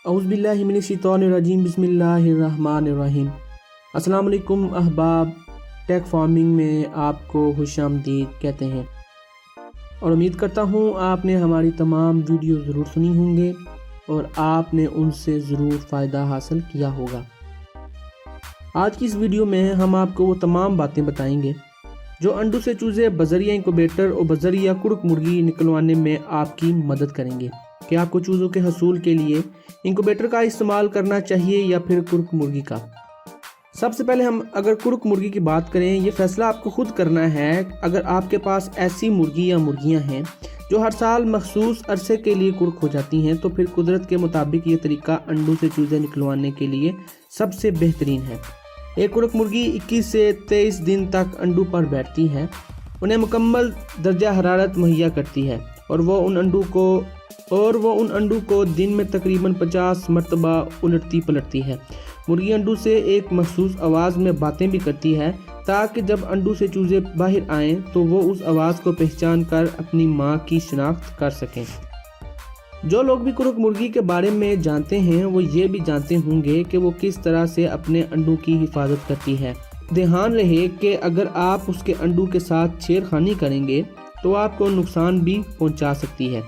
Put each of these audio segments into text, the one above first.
अऊज़ु बिल्लाहि मिनश्शैतानिर्रजीम बिस्मिल्लाहिर्रहमानिर्रहीम। अस्सलाम वालेकुम अहबाब, टेक फार्मिंग में आपको खुशामदीद कहते हैं और उम्मीद करता हूँ आपने हमारी तमाम वीडियो ज़रूर सुनी होंगे और आपने उनसे ज़रूर फ़ायदा हासिल किया होगा। आज की इस वीडियो में हम आपको वो तमाम बातें बताएंगे जो अंडों से चूज़े बज़रिया इंक्यूबेटर और बज़रिया कुड़क मुर्गी निकलवाने में आपकी मदद करेंगे कि आपको चूज़ों के हसूल के लिए इंक्यूबेटर का इस्तेमाल करना चाहिए या फिर कुड़क मुर्गी का। सबसे पहले हम अगर कुड़क मुर्गी की बात करें, ये फैसला आपको खुद करना है। अगर आपके पास ऐसी मुर्गी या मुर्गियां हैं जो हर साल मखसूस अरसे के लिए कुड़क हो जाती हैं, तो फिर कुदरत के मुताबिक ये तरीका अंडों से चूज़े निकलवाने के लिए सबसे बेहतरीन है। एक कुड़क मुर्गी 21 से 23 दिन तक अंडों पर बैठती है, उन्हें मुकम्मल दर्जा हरारत मुहैया करती है और वो उन अंडों को दिन में तकरीबन 50 मरतबा उलटती पलटती है। मुर्गी अंडों से एक मखसूस आवाज़ में बातें भी करती है ताकि जब अंडों से चूज़े बाहर आएँ तो वो उस आवाज़ को पहचान कर अपनी माँ की शिनाख्त कर सकें। जो लोग भी कुड़क मुर्गी के बारे में जानते हैं वो ये भी जानते होंगे कि वो किस तरह से अपने अंडों की हिफाजत करती है। ध्यान रहे कि अगर आप उसके अंडों के साथ छेड़खानी करेंगे तो आपको नुकसान भी पहुंचा सकती है।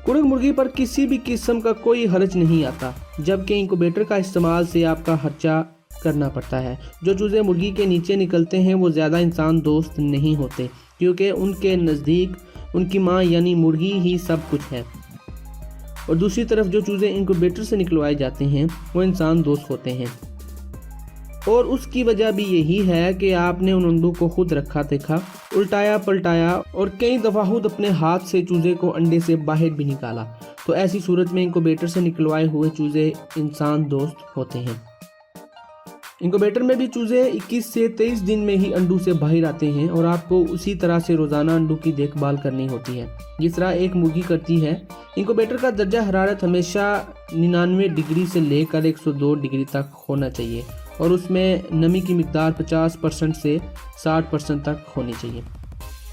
कुड़क मुर्गी पर किसी भी किस्म का कोई हर्ज नहीं आता, जबकि इंक्यूबेटर का इस्तेमाल से आपका खर्चा करना पड़ता है। जो चूज़े मुर्गी के नीचे निकलते हैं वो ज़्यादा इंसान दोस्त नहीं होते, क्योंकि उनके नज़दीक उनकी माँ यानी मुर्गी ही सब कुछ है। और दूसरी तरफ जो चूज़े इंक्यूबेटर से निकलवाए जाते हैं वो इंसान दोस्त होते हैं। और उसकी वजह भी यही है कि आपने उन अंडों को खुद रखा देखा, उल्टाया पलटाया और कई दफ़ा खुद अपने हाथ से चूज़े को अंडे से बाहर भी निकाला। तो ऐसी सूरत में इंक्यूबेटर से निकलवाए हुए चूज़े इंसान दोस्त होते हैं। इंक्यूबेटर में भी चूज़े 21 से 23 दिन में ही अंडों से बाहर आते हैं और आपको उसी तरह से रोज़ाना अंडों की देखभाल करनी होती है जिस तरह एक मुर्गी करती है। इंक्यूबेटर का दर्जा हरारत हमेशा 99 डिग्री से लेकर 102 डिग्री तक होना चाहिए और उसमें नमी की मिकदार 50% से 60% तक होनी चाहिए।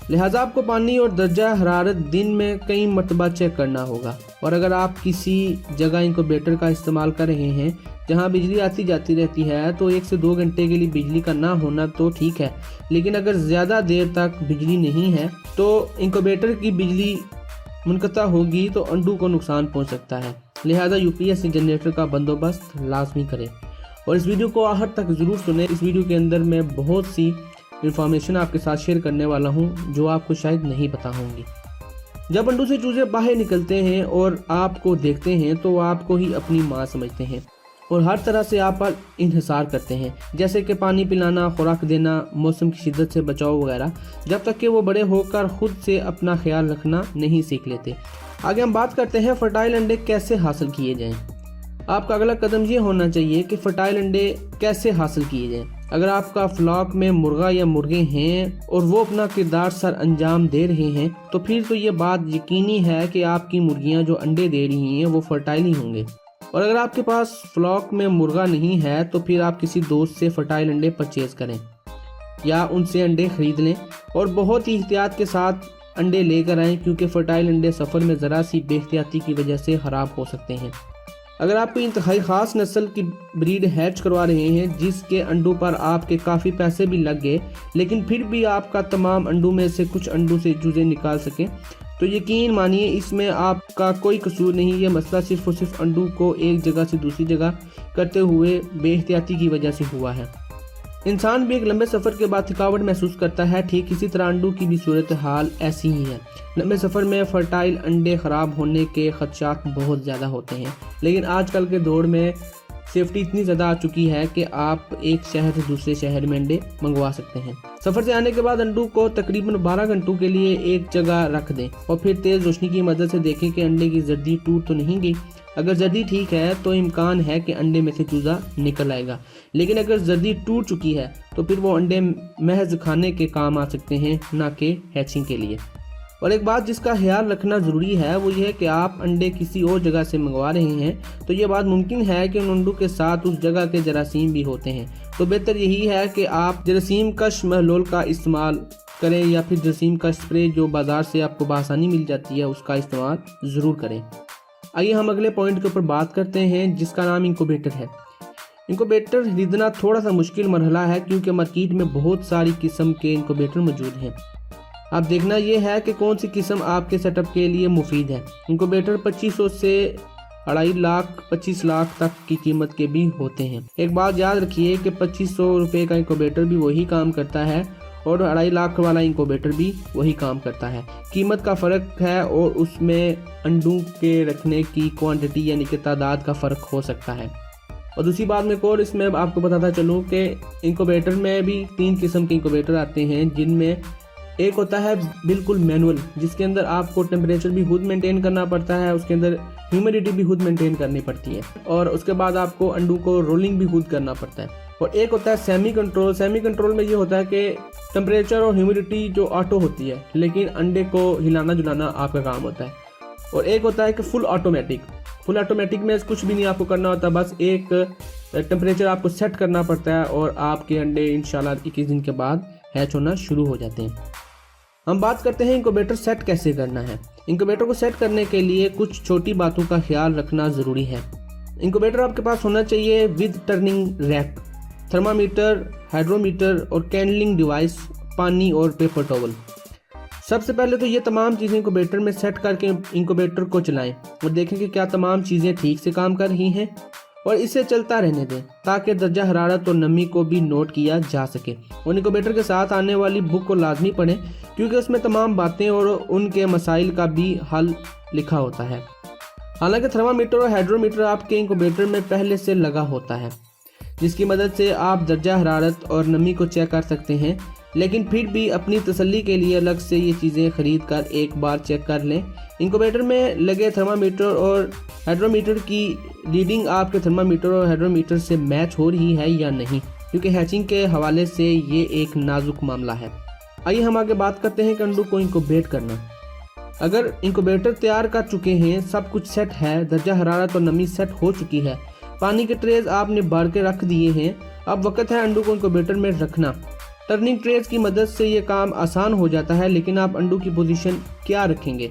लिहाजा आपको पानी और दर्जा हरारत दिन में कई मरतबा चेक करना होगा। और अगर आप किसी जगह इंक्यूबेटर का इस्तेमाल कर रहे हैं जहां बिजली आती जाती रहती है तो 1 से 2 घंटे के लिए बिजली का ना होना तो ठीक है, लेकिन अगर ज़्यादा देर तक बिजली नहीं है तो इंक्यूबेटर की बिजली मुनक़ता होगी तो अंडों को नुकसान पहुंच सकता है। लिहाजा यूपीएस जनरेटर का बंदोबस्त लाजमी करें और इस वीडियो को आखिर तक ज़रूर सुनें। इस वीडियो के अंदर मैं बहुत सी इंफॉर्मेशन आपके साथ शेयर करने वाला हूं जो आपको शायद नहीं पता होंगी। जब अंडों से चूज़े बाहर निकलते हैं और आपको देखते हैं तो आपको ही अपनी माँ समझते हैं और हर तरह से आप पर इंहिसार करते हैं, जैसे कि पानी पिलाना, खुराक देना, मौसम की शिद्दत से बचाव वगैरह, जब तक कि वो बड़े होकर खुद से अपना ख्याल रखना नहीं सीख लेते। आगे हम बात करते हैं फर्टाइल अंडे कैसे हासिल किए जाएं। आपका अगला कदम ये होना चाहिए कि फर्टाइल अंडे कैसे हासिल किए जाएं। अगर आपका फ्लॉक में मुर्गा या मुर्गे हैं और वो अपना किरदार सर अंजाम दे रहे हैं तो फिर तो ये बात यकीनी है कि आपकी मुर्गियां जो अंडे दे रही हैं वो फर्टाइल ही होंगे। और अगर आपके पास फ्लॉक में मुर्गा नहीं है तो फिर आप किसी दोस्त से फर्टाइल अंडे परचेज करें या उनसे अंडे खरीद लें और बहुत ही एहतियात के साथ अंडे लेकर आएँ, क्योंकि फर्टाइल अंडे सफ़र में ज़रा सी बेहतियाती की वजह से ख़राब हो सकते हैं। अगर आप कोई इंतहाई ख़ास नस्ल की ब्रीड हैच करवा रहे हैं जिसके अंडों पर आपके काफ़ी पैसे भी लग गए, लेकिन फिर भी आपका तमाम अंडों में से कुछ अंडों से चूज़े निकाल सकें, तो यकीन मानिए इसमें आपका कोई कसूर नहीं। ये मसला सिर्फ और सिर्फ अंडों को एक जगह से दूसरी जगह करते हुए बेहतियाती की वजह से हुआ है। इंसान भी एक लंबे सफ़र के बाद थकावट महसूस करता है, ठीक इसी तरह अंडों की भी सूरत हाल ऐसी ही है। लंबे सफ़र में फर्टाइल अंडे ख़राब होने के खदशात बहुत ज़्यादा होते हैं, लेकिन आजकल के दौर में सेफ्टी इतनी ज़्यादा आ चुकी है कि आप एक शहर से दूसरे शहर में अंडे मंगवा सकते हैं। सफ़र से आने के बाद अंडों को तकरीबन 12 घंटों के लिए एक जगह रख दें और फिर तेज़ रोशनी की मदद से देखें कि अंडे की जर्दी टूट तो नहीं गई। अगर जर्दी ठीक है तो इम्कान है कि अंडे में से चूज़ा निकल आएगा, लेकिन अगर जर्दी टूट चुकी है तो फिर वो अंडे महज खाने के काम आ सकते हैं, ना कि हैचिंग के लिए। और एक बात जिसका ख्याल रखना ज़रूरी है वो ये है कि आप अंडे किसी और जगह से मंगवा रहे हैं तो ये बात मुमकिन है कि उन अंडों के साथ उस जगह के जरासीम भी होते हैं। तो बेहतर यही है कि आप जरासीम कश महलूल का इस्तेमाल करें या फिर जरासीम का स्प्रे जो बाज़ार से आपको बआसानी मिल जाती है उसका इस्तेमाल ज़रूर करें। आइए हम अगले पॉइंट के ऊपर बात करते हैं जिसका नाम इंक्यूबेटर है। इंक्यूबेटर खरीदना थोड़ा सा मुश्किल मरहला है क्योंकि मार्केट में बहुत सारी किस्म के इंक्यूबेटर मौजूद हैं। अब देखना यह है कि कौन सी किस्म आपके सेटअप के लिए मुफीद है। इंक्यूबेटर 2500 से 2.5 लाख 25 लाख तक की कीमत के भी होते हैं। एक बात याद रखिए कि 2500 रुपये का इंक्यूबेटर भी वही काम करता है और 2.5 लाख वाला इंक्यूबेटर भी वही काम करता है। कीमत का फ़र्क है और उसमें अंडों के रखने की क्वांटिटी यानी कि तादाद का फ़र्क हो सकता है। और दूसरी बात में और इसमें आपको बताता चलूँ कि इंक्यूबेटर में भी 3 किस्म के इंक्यूबेटर आते हैं, जिनमें एक होता है बिल्कुल मैनुअल, जिसके अंदर आपको टेम्परेचर भी खुद मेंटेन करना पड़ता है, उसके अंदर ह्यूमिडिटी भी खुद मेंटेन करनी पड़ती है और उसके बाद आपको अंडों को रोलिंग भी खुद करना पड़ता है। और एक होता है सेमी कंट्रोल। सेमी कंट्रोल में ये होता है कि टेम्परेचर और ह्यूमिडिटी जो ऑटो होती है, लेकिन अंडे को हिलाना जुलाना आपका काम होता है। और एक होता है कि फुल ऑटोमेटिक। फुल ऑटोमेटिक में कुछ भी नहीं आपको करना होता, बस एक टेम्परेचर आपको सेट करना पड़ता है और आपके अंडे इंशाल्लाह 21 दिन के बाद हैच होना शुरू हो जाते हैं। हम बात करते हैं इंक्यूबेटर सेट कैसे करना है। इंक्यूबेटर को सेट करने के लिए कुछ छोटी बातों का ख्याल रखना ज़रूरी है। इंक्यूबेटर आपके पास होना चाहिए with turning rack, thermometer, hydrometer और कैंडलिंग डिवाइस, पानी और पेपर टॉवल। सबसे पहले तो ये तमाम चीज़ें इंक्यूबेटर में सेट करके इंक्यूबेटर को चलाएं और देखें कि क्या तमाम चीज़ें ठीक से काम कर रही हैं और इसे चलता रहने दें ताकि दर्जा हरारत और नमी को भी नोट किया जा सके। और इंक्यूबेटर के साथ आने वाली बुक को लाजमी पढ़ें क्योंकि उसमें तमाम बातें और उनके मसाइल का भी हल लिखा होता है। हालांकि थर्मामीटर और हाइड्रोमीटर आपके इंक्यूबेटर में पहले से लगा होता है, जिसकी मदद से आप दर्जा हरारत और नमी को चेक कर सकते हैं, लेकिन फिर भी अपनी तसल्ली के लिए अलग से ये चीज़ें खरीद कर एक बार चेक कर लें। इंक्यूबेटर में लगे थर्मामीटर और हाइड्रोमीटर की रीडिंग आपके थर्मामीटर और हाइड्रोमीटर से मैच हो रही है या नहीं, क्योंकि हैचिंग के हवाले से ये एक नाजुक मामला है। आइए हम आगे बात करते हैं कि अंडों को इंक्यूबेट करना। अगर इंक्यूबेटर तैयार कर चुके हैं, सब कुछ सेट है, दर्जा हरारत और नमी सेट हो चुकी है, पानी के ट्रेज आपने भर के रख दिए हैं, अब वक्त है अंडों को इंक्यूबेटर में रखना। टर्निंग ट्रेज की मदद से ये काम आसान हो जाता है, लेकिन आप अंडों की पोजीशन क्या रखेंगे,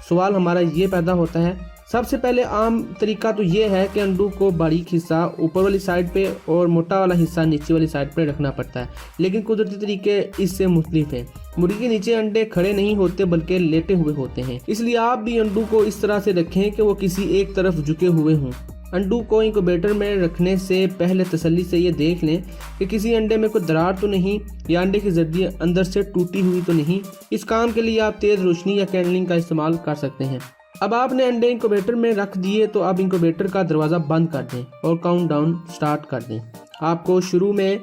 सवाल हमारा ये पैदा होता है। सबसे पहले आम तरीका तो ये है कि अंडों को बारीक हिस्सा ऊपर वाली साइड पे और मोटा वाला हिस्सा नीचे वाली साइड पे रखना पड़ता है, लेकिन कुदरती तरीके इससे मुख्तलिफ हैं। मुर्गी के नीचे अंडे खड़े नहीं होते बल्कि लेटे हुए होते हैं, इसलिए आप भी अंडों को इस तरह से रखें कि वो किसी एक तरफ झुके हुए हों। अंडों को इंक्यूबेटर में रखने से पहले तसल्ली से ये देख लें कि किसी अंडे में कोई दरार तो नहीं या अंडे की जर्दी अंदर से टूटी हुई तो नहीं। इस काम के लिए आप तेज़ रोशनी या कैंडलिंग का इस्तेमाल कर सकते हैं। अब आपने अंडे इंक्यूबेटर में रख दिए तो अब इंक्यूबेटर का दरवाज़ा बंद कर दें और काउंट डाउन स्टार्ट कर दें। आपको शुरू में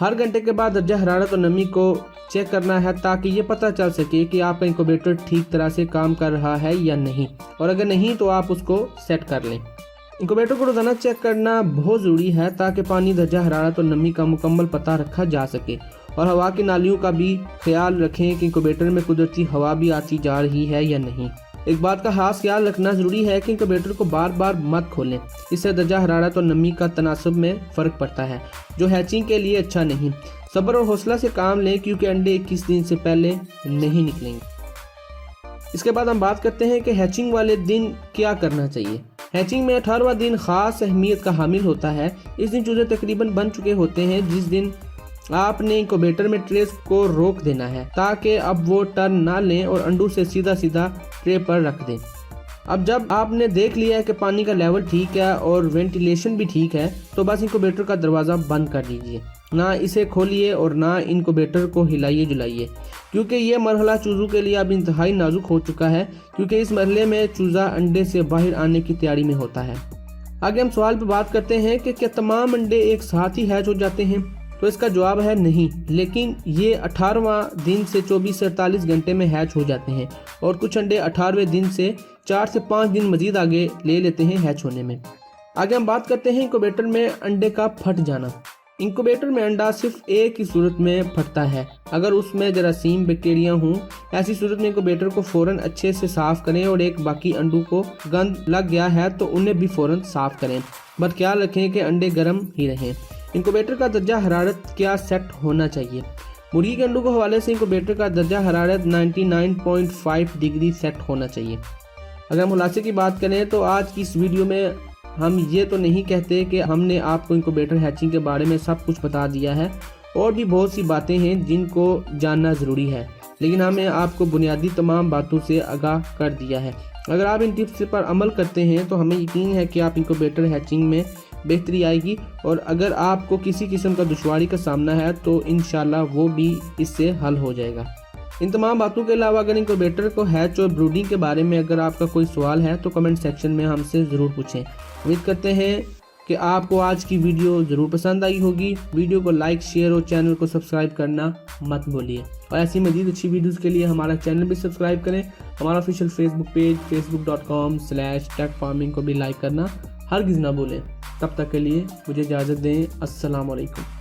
हर घंटे के बाद दर्जा हरारत और नमी को चेक करना है ताकि ये पता चल सके कि आपका इंक्यूबेटर ठीक तरह से काम कर रहा है या नहीं, और अगर नहीं तो आप उसको सेट कर लें। इंक्यूबेटर को रोज़ाना चेक करना बहुत ज़रूरी है ताकि पानी, दर्जा हरारत और नमी का मुकम्मल पता रखा जा सके, और हवा की नालियों का भी ख्याल रखें कि इंक्यूबेटर में कुदरती हवा भी आती जा रही है या नहीं। एक बात का खास ख्याल रखना ज़रूरी है कि इंक्यूबेटर को बार बार मत खोलें, इससे दर्जा हरारत और नमी का तनासब में फ़र्क पड़ता है जो हैचिंग के लिए अच्छा नहीं। सब्र और हौसला से काम लें क्योंकि अंडे 21 दिन से पहले नहीं निकलेंगे। इसके बाद हम बात करते हैं कि हैचिंग वाले दिन क्या करना चाहिए। हैचिंग में 18वां दिन ख़ास अहमियत का हामिल होता है। इस दिन चूजे तकरीबन बन चुके होते हैं, जिस दिन आपने इंक्यूबेटर में ट्रेस को रोक देना है ताकि अब वो टर्न ना लें और अंडों से सीधा सीधा ट्रे पर रख दें। अब जब आपने देख लिया है कि पानी का लेवल ठीक है और वेंटिलेशन भी ठीक है तो बस इंक्यूबेटर का दरवाज़ा बंद कर दीजिए। ना इसे खोलिए और ना इंक्यूबेटर को हिलाइए जुलाइए, क्योंकि ये मरहला चूज़ों के लिए अब इंतहाई नाजुक हो चुका है, क्योंकि इस मरहले में चूज़ा अंडे से बाहर आने की तैयारी में होता है। आगे हम सवाल पर बात करते हैं कि क्या तमाम अंडे एक साथ ही हैच हो जाते हैं, तो इसका जवाब है नहीं, लेकिन ये 18वां दिन से 24 से 48 घंटे में हैच हो जाते हैं और कुछ अंडे 18वें दिन से 4 से 5 दिन मजीद आगे ले लेते हैं हैच होने में। आगे हम बात करते हैं इंक्यूबेटर में अंडे का फट जाना। इंक्यूबेटर में अंडा सिर्फ एक ही सूरत में फटता है, अगर उसमें जरासीम बैक्टीरिया हों। ऐसी सूरत में इंक्यूबेटर को फ़ौरन अच्छे से साफ़ करें और एक बाकी अंडों को गंद लग गया है तो उन्हें भी फ़ौरन साफ़ करें, बट ख्याल रखें कि अंडे गर्म ही रहें। इंक्यूबेटर का दर्जा हरारत क्या सेट होना चाहिए। मुर्गी के अंडों के हवाले से इंक्यूबेटर का दर्जा हरारत 99.5 डिग्री सेट होना चाहिए। اگر ہم خلاصے کی بات کریں تو آج کی اس ویڈیو میں ہم یہ تو نہیں کہتے کہ ہم نے آپ کو انکوبیٹر ہیچنگ کے بارے میں سب کچھ بتا دیا ہے، اور بھی بہت سی باتیں ہیں جن کو جاننا ضروری ہے، لیکن ہمیں آپ کو بنیادی تمام باتوں سے آگاہ کر دیا ہے۔ اگر آپ ان ٹپس پر عمل کرتے ہیں تو ہمیں یقین ہے کہ آپ انکوبیٹر ہیچنگ میں بہتری آئے گی، اور اگر آپ کو کسی قسم کا دشواری کا سامنا ہے تو انشاءاللہ وہ بھی اس سے حل ہو جائے گا۔ ان تمام باتوں کے علاوہ اگر انکوبیٹر کو ہیچ اور بروڈنگ کے بارے میں اگر آپ کا کوئی سوال ہے تو کمنٹ سیکشن میں ہم سے ضرور پوچھیں۔ امید کرتے ہیں کہ آپ کو آج کی ویڈیو ضرور پسند آئی ہوگی۔ ویڈیو کو لائک، شیئر اور چینل کو سبسکرائب کرنا مت بھولیے، اور ایسی مزید اچھی ویڈیوز کے لیے ہمارا چینل بھی سبسکرائب کریں۔ ہمارا آفیشیل فیس بک پیج facebook.com/techfarming کو بھی لائک کرنا ہرگز نہ بھولیں۔ تب تک کے لیے مجھے اجازت دیں۔ السلام علیکم۔